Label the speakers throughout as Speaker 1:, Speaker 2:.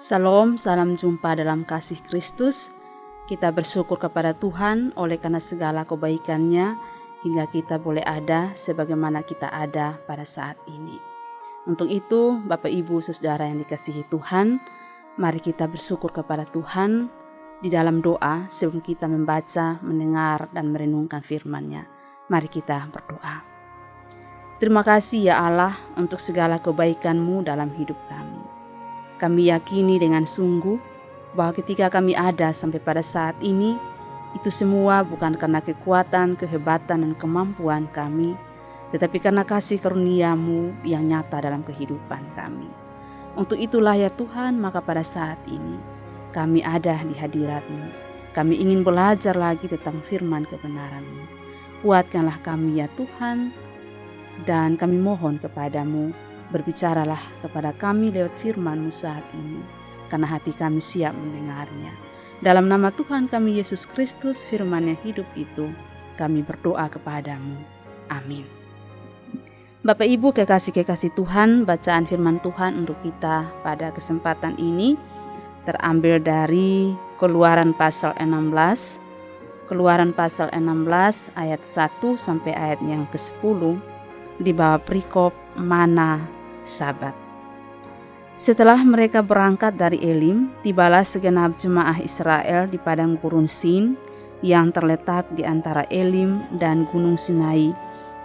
Speaker 1: Salam, salam jumpa dalam kasih Kristus. Kita bersyukur kepada Tuhan oleh karena segala kebaikan-Nya hingga kita boleh ada sebagaimana kita ada pada saat ini. Untuk itu, Bapak Ibu Saudara yang dikasihi Tuhan, mari kita bersyukur kepada Tuhan di dalam doa sebelum kita membaca, mendengar, dan merenungkan firman-Nya. Mari kita berdoa. Terima kasih ya Allah untuk segala kebaikan-Mu dalam hidup kami. Kami yakini dengan sungguh bahwa ketika kami ada sampai pada saat ini, itu semua bukan karena kekuatan, kehebatan, dan kemampuan kami, tetapi karena kasih karunia-Mu yang nyata dalam kehidupan kami. Untuk itulah ya Tuhan, maka pada saat ini kami ada di hadirat-Mu. Kami ingin belajar lagi tentang firman kebenaran-Mu. Kuatkanlah kami ya Tuhan, dan kami mohon kepadamu, berbicaralah kepada kami lewat firman-Mu saat ini, karena hati kami siap mendengarnya. Dalam nama Tuhan kami Yesus Kristus, firman yang hidup itu, kami berdoa kepadamu. Amin. Bapak Ibu kekasih-kekasih Tuhan, bacaan firman Tuhan untuk kita pada kesempatan ini terambil dari Keluaran pasal 16. Keluaran pasal 16 ayat 1 sampai ayat yang ke-10 di bawah perikop mana Sabat. Setelah mereka berangkat dari Elim, tibalah segenap jemaah Israel di padang gurun Sin yang terletak di antara Elim dan Gunung Sinai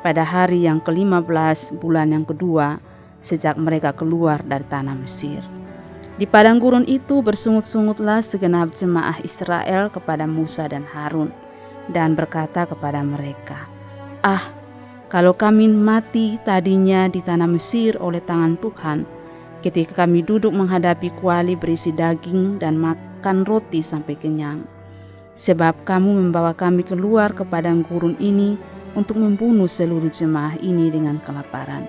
Speaker 1: pada hari yang ke-15 bulan yang kedua sejak mereka keluar dari tanah Mesir. Di padang gurun itu bersungut-sungutlah segenap jemaah Israel kepada Musa dan Harun dan berkata kepada mereka, kalau kami mati tadinya di tanah Mesir oleh tangan Tuhan, ketika kami duduk menghadapi kuali berisi daging dan makan roti sampai kenyang. Sebab kamu membawa kami keluar ke padang gurun ini untuk membunuh seluruh jemaah ini dengan kelaparan.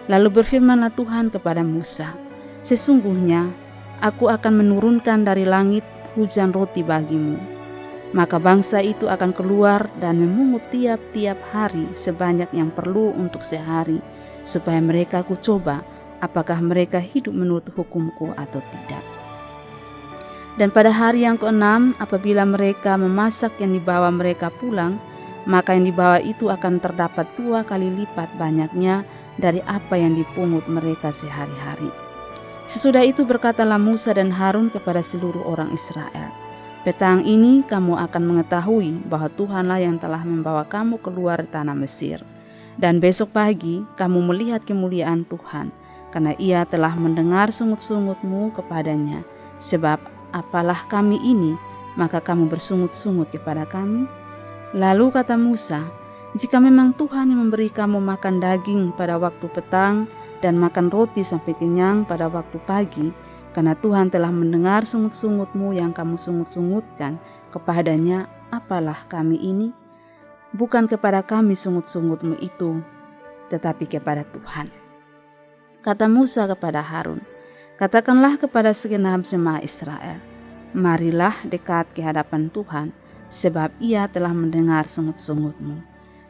Speaker 1: Lalu berfirmanlah Tuhan kepada Musa, sesungguhnya aku akan menurunkan dari langit hujan roti bagimu. Maka bangsa itu akan keluar dan memungut tiap-tiap hari sebanyak yang perlu untuk sehari, supaya mereka kucoba apakah mereka hidup menurut hukumku atau tidak. Dan pada hari yang ke-6, apabila mereka memasak yang dibawa mereka pulang, maka yang dibawa itu akan terdapat 2 kali lipat banyaknya dari apa yang dipungut mereka sehari-hari. Sesudah itu berkatalah Musa dan Harun kepada seluruh orang Israel, petang ini kamu akan mengetahui bahwa Tuhanlah yang telah membawa kamu keluar tanah Mesir. Dan besok pagi kamu melihat kemuliaan Tuhan, karena Ia telah mendengar sungut-sungutmu kepadanya. Sebab apalah kami ini, maka kamu bersungut-sungut kepada kami? Lalu kata Musa, jika memang Tuhan yang memberi kamu makan daging pada waktu petang dan makan roti sampai kenyang pada waktu pagi, karena Tuhan telah mendengar sungut-sungutmu yang kamu sungut-sungutkan kepadanya, apalah kami ini? Bukan kepada kami sungut-sungutmu itu, tetapi kepada Tuhan. Kata Musa kepada Harun, katakanlah kepada segenap jemaah Israel, marilah dekat ke hadapan Tuhan, sebab Ia telah mendengar sungut-sungutmu.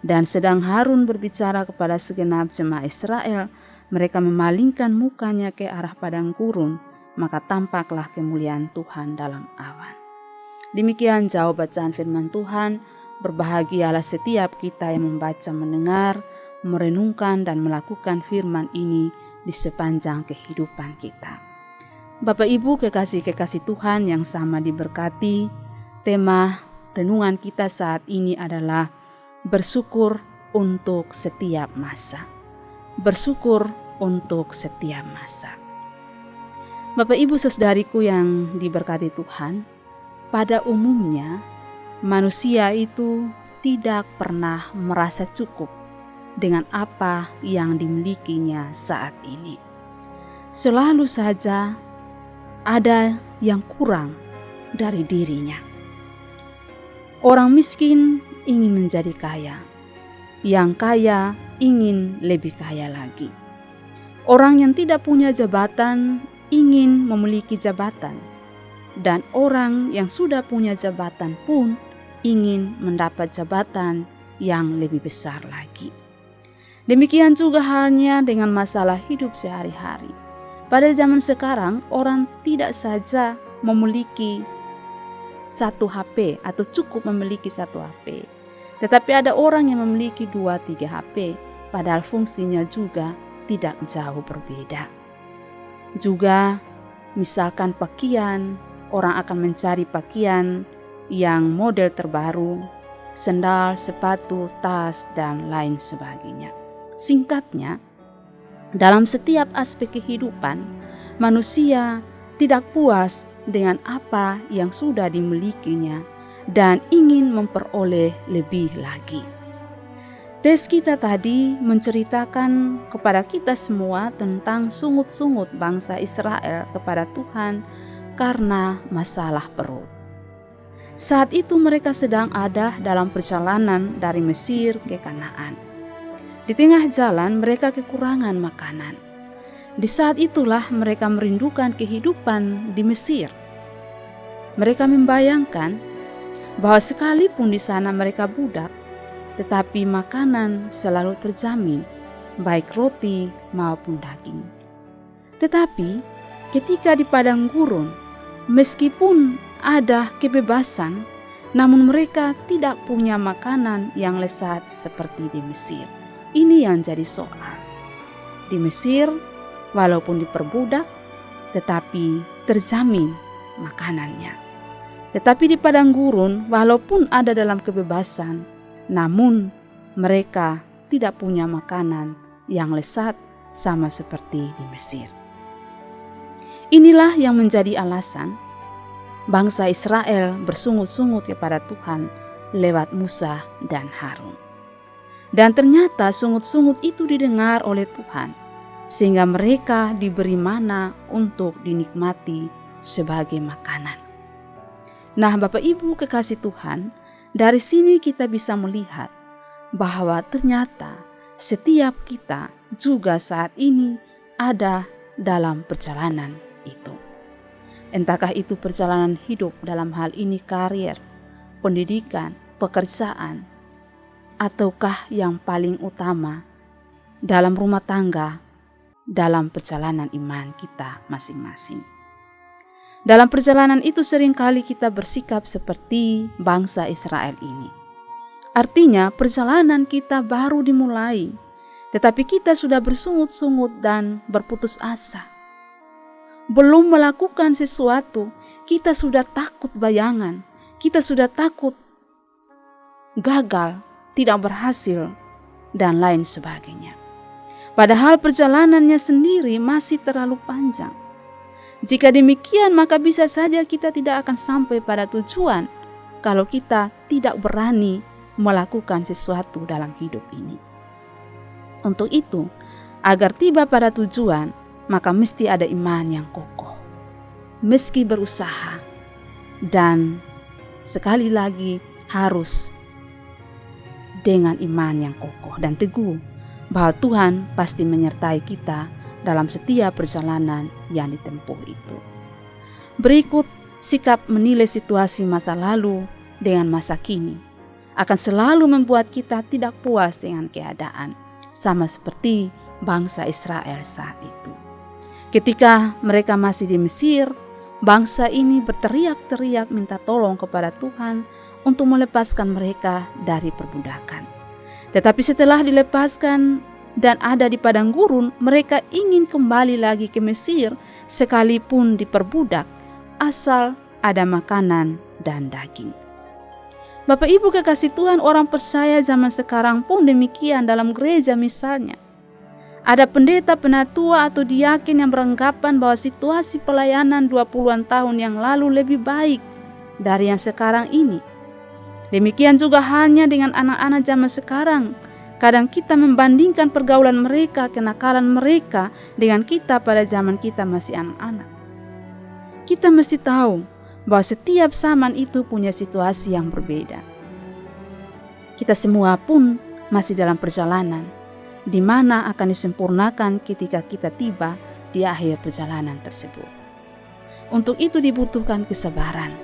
Speaker 1: Dan sedang Harun berbicara kepada segenap jemaah Israel, mereka memalingkan mukanya ke arah padang gurun, maka tampaklah kemuliaan Tuhan dalam awan. Demikian jauh bacaan firman Tuhan. Berbahagialah setiap kita yang membaca, mendengar, merenungkan, dan melakukan firman ini di sepanjang kehidupan kita. Bapak Ibu kekasih-kekasih Tuhan yang sama diberkati, tema renungan kita saat ini adalah bersyukur untuk setiap masa. Bersyukur untuk setiap masa. Bapak Ibu saudariku yang diberkati Tuhan, pada umumnya manusia itu tidak pernah merasa cukup dengan apa yang dimilikinya saat ini. Selalu saja ada yang kurang dari dirinya. Orang miskin ingin menjadi kaya, yang kaya ingin lebih kaya lagi. Orang yang tidak punya jabatan ingin memiliki jabatan, dan orang yang sudah punya jabatan pun ingin mendapat jabatan yang lebih besar lagi. Demikian juga halnya dengan masalah hidup sehari-hari. Pada zaman sekarang, orang tidak saja memiliki satu HP atau cukup memiliki satu HP. Tetapi ada orang yang memiliki 2-3 HP, padahal fungsinya juga tidak jauh berbeda. Juga misalkan pakaian, orang akan mencari pakaian yang model terbaru, sendal, sepatu, tas, dan lain sebagainya. Singkatnya, dalam setiap aspek kehidupan, manusia tidak puas dengan apa yang sudah dimilikinya dan ingin memperoleh lebih lagi. Tes kita tadi menceritakan kepada kita semua tentang sungut-sungut bangsa Israel kepada Tuhan karena masalah perut. Saat itu mereka sedang ada dalam perjalanan dari Mesir ke Kanaan. Di tengah jalan mereka kekurangan makanan. Di saat itulah mereka merindukan kehidupan di Mesir. Mereka membayangkan bahwa sekalipun di sana mereka budak, tetapi makanan selalu terjamin, baik roti maupun daging. Tetapi ketika di padang gurun, meskipun ada kebebasan, namun mereka tidak punya makanan yang lezat seperti di Mesir. Ini yang jadi soal. Di Mesir, walaupun diperbudak, tetapi terjamin makanannya. Tetapi di padang gurun, walaupun ada dalam kebebasan, namun mereka tidak punya makanan yang lezat sama seperti di Mesir. Inilah yang menjadi alasan bangsa Israel bersungut-sungut kepada Tuhan lewat Musa dan Harun. Dan ternyata sungut-sungut itu didengar oleh Tuhan, sehingga mereka diberi mana untuk dinikmati sebagai makanan. Nah, Bapak Ibu kekasih Tuhan, dari sini kita bisa melihat bahwa ternyata setiap kita juga saat ini ada dalam perjalanan itu. Entahkah itu perjalanan hidup, dalam hal ini karir, pendidikan, pekerjaan, ataukah yang paling utama dalam rumah tangga, dalam perjalanan iman kita masing-masing. Dalam perjalanan itu seringkali kita bersikap seperti bangsa Israel ini. Artinya perjalanan kita baru dimulai, tetapi kita sudah bersungut-sungut dan berputus asa. Belum melakukan sesuatu, kita sudah takut bayangan, kita sudah takut gagal, tidak berhasil, dan lain sebagainya. Padahal perjalanannya sendiri masih terlalu panjang. Jika demikian, maka bisa saja kita tidak akan sampai pada tujuan kalau kita tidak berani melakukan sesuatu dalam hidup ini. Untuk itu, agar tiba pada tujuan, maka mesti ada iman yang kokoh, meski berusaha, dan sekali lagi harus dengan iman yang kokoh dan teguh bahwa Tuhan pasti menyertai kita dalam setiap perjalanan yang ditempuh itu. Berikut sikap menilai situasi masa lalu dengan masa kini akan selalu membuat kita tidak puas dengan keadaan, sama seperti bangsa Israel saat itu. Ketika mereka masih di Mesir, bangsa ini berteriak-teriak minta tolong kepada Tuhan untuk melepaskan mereka dari perbudakan. Tetapi setelah dilepaskan dan ada di padang gurun, mereka ingin kembali lagi ke Mesir sekalipun diperbudak, asal ada makanan dan daging. Bapak Ibu kekasih Tuhan, orang percaya zaman sekarang pun demikian dalam gereja misalnya. Ada pendeta penatua atau diaken yang beranggapan bahwa situasi pelayanan 20-an tahun yang lalu lebih baik dari yang sekarang ini. Demikian juga halnya dengan anak-anak zaman sekarang. Kadang kita membandingkan pergaulan mereka, kenakalan mereka dengan kita pada zaman kita masih anak-anak. Kita mesti tahu bahwa setiap zaman itu punya situasi yang berbeda. Kita semua pun masih dalam perjalanan, di mana akan disempurnakan ketika kita tiba di akhir perjalanan tersebut. Untuk itu dibutuhkan kesabaran.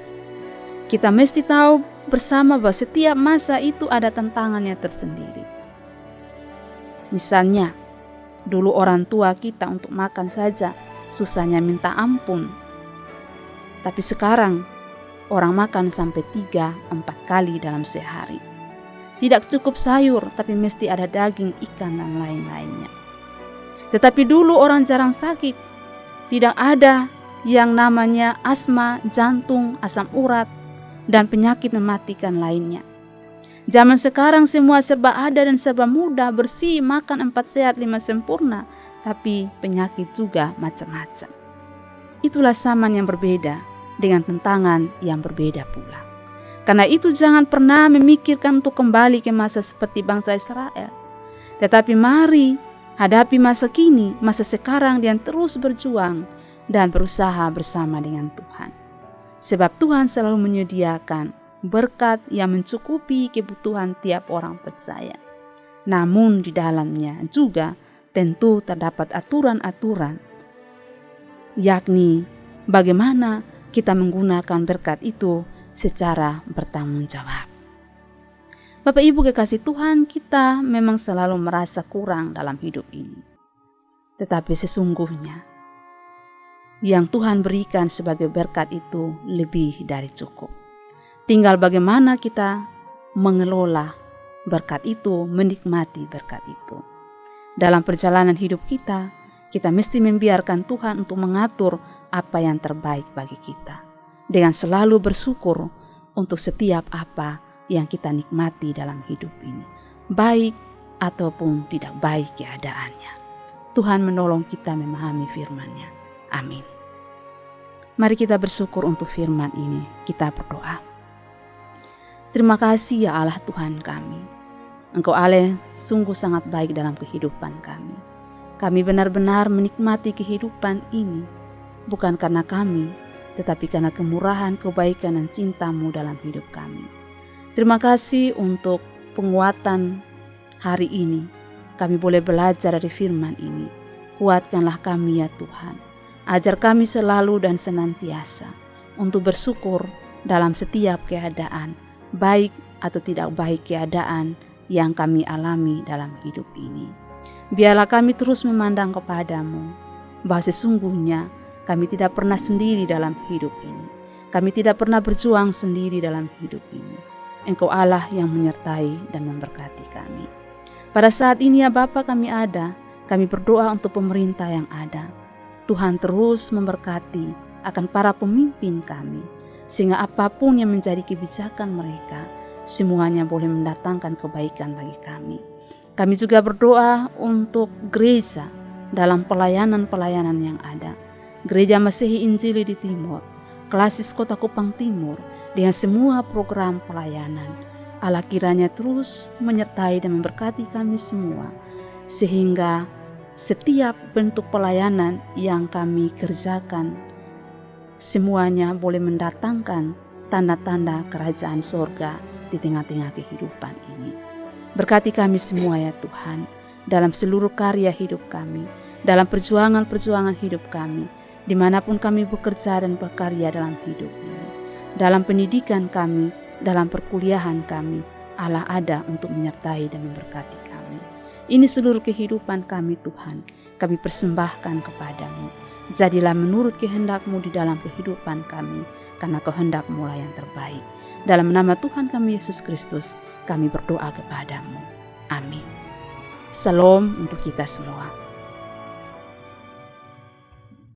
Speaker 1: Kita mesti tahu bersama bahwa setiap masa itu ada tantangannya tersendiri. Misalnya, dulu orang tua kita untuk makan saja susahnya minta ampun. Tapi sekarang orang makan sampai 3-4 kali dalam sehari. Tidak cukup sayur, tapi mesti ada daging, ikan, dan lain-lainnya. Tetapi dulu orang jarang sakit. Tidak ada yang namanya asma, jantung, asam urat, dan penyakit mematikan lainnya. Zaman sekarang semua serba ada dan serba mudah, bersih, makan 4 sehat 5 sempurna, tapi penyakit juga macam-macam. Itulah zaman yang berbeda dengan tantangan yang berbeda pula. Karena itu jangan pernah memikirkan untuk kembali ke masa seperti bangsa Israel. Tetapi mari hadapi masa kini, masa sekarang dan terus berjuang dan berusaha bersama dengan Tuhan. Sebab Tuhan selalu menyediakan berkat yang mencukupi kebutuhan tiap orang percaya. Namun di dalamnya juga tentu terdapat aturan-aturan, yakni bagaimana kita menggunakan berkat itu secara bertanggung jawab. Bapak Ibu kekasih Tuhan, kita memang selalu merasa kurang dalam hidup ini. Tetapi sesungguhnya yang Tuhan berikan sebagai berkat itu lebih dari cukup. Tinggal bagaimana kita mengelola berkat itu, menikmati berkat itu. Dalam perjalanan hidup kita, kita mesti membiarkan Tuhan untuk mengatur apa yang terbaik bagi kita. Dengan selalu bersyukur untuk setiap apa yang kita nikmati dalam hidup ini, baik ataupun tidak baik keadaannya. Tuhan menolong kita memahami firman-Nya. Amin. Mari kita bersyukur untuk firman ini. Kita berdoa. Terima kasih ya Allah Tuhan kami. Engkau Allah sungguh sangat baik dalam kehidupan kami. Kami benar-benar menikmati kehidupan ini, bukan karena kami, tetapi karena kemurahan, kebaikan, dan cinta-Mu dalam hidup kami. Terima kasih untuk penguatan hari ini. Kami boleh belajar dari firman ini. Kuatkanlah kami ya Tuhan. Ajar kami selalu dan senantiasa untuk bersyukur dalam setiap keadaan, baik atau tidak baik keadaan yang kami alami dalam hidup ini. Biarlah kami terus memandang kepada-Mu, bahwa sesungguhnya kami tidak pernah sendiri dalam hidup ini. Kami tidak pernah berjuang sendiri dalam hidup ini. Engkau Allah yang menyertai dan memberkati kami. Pada saat ini ya Bapa kami ada, kami berdoa untuk pemerintah yang ada. Tuhan terus memberkati akan para pemimpin kami, sehingga apapun yang menjadi kebijakan mereka, semuanya boleh mendatangkan kebaikan bagi kami. Kami juga berdoa untuk gereja dalam pelayanan-pelayanan yang ada. Gereja Masehi Injili di Timur, Klasis Kota Kupang Timur, dengan semua program pelayanan. Allah kiranya terus menyertai dan memberkati kami semua, sehingga setiap bentuk pelayanan yang kami kerjakan, semuanya boleh mendatangkan tanda-tanda kerajaan sorga di tengah-tengah kehidupan ini. Berkati kami semua ya Tuhan, dalam seluruh karya hidup kami, dalam perjuangan-perjuangan hidup kami, dimanapun kami bekerja dan berkarya dalam hidup ini. Dalam pendidikan kami, dalam perkuliahan kami, Allah ada untuk menyertai dan memberkati kami. Ini seluruh kehidupan kami Tuhan, kami persembahkan kepada-Mu. Jadilah menurut kehendak-Mu di dalam kehidupan kami, karena kehendak-Mu lah yang terbaik. Dalam nama Tuhan kami Yesus Kristus, kami berdoa kepada-Mu. Amin. Salam untuk kita semua.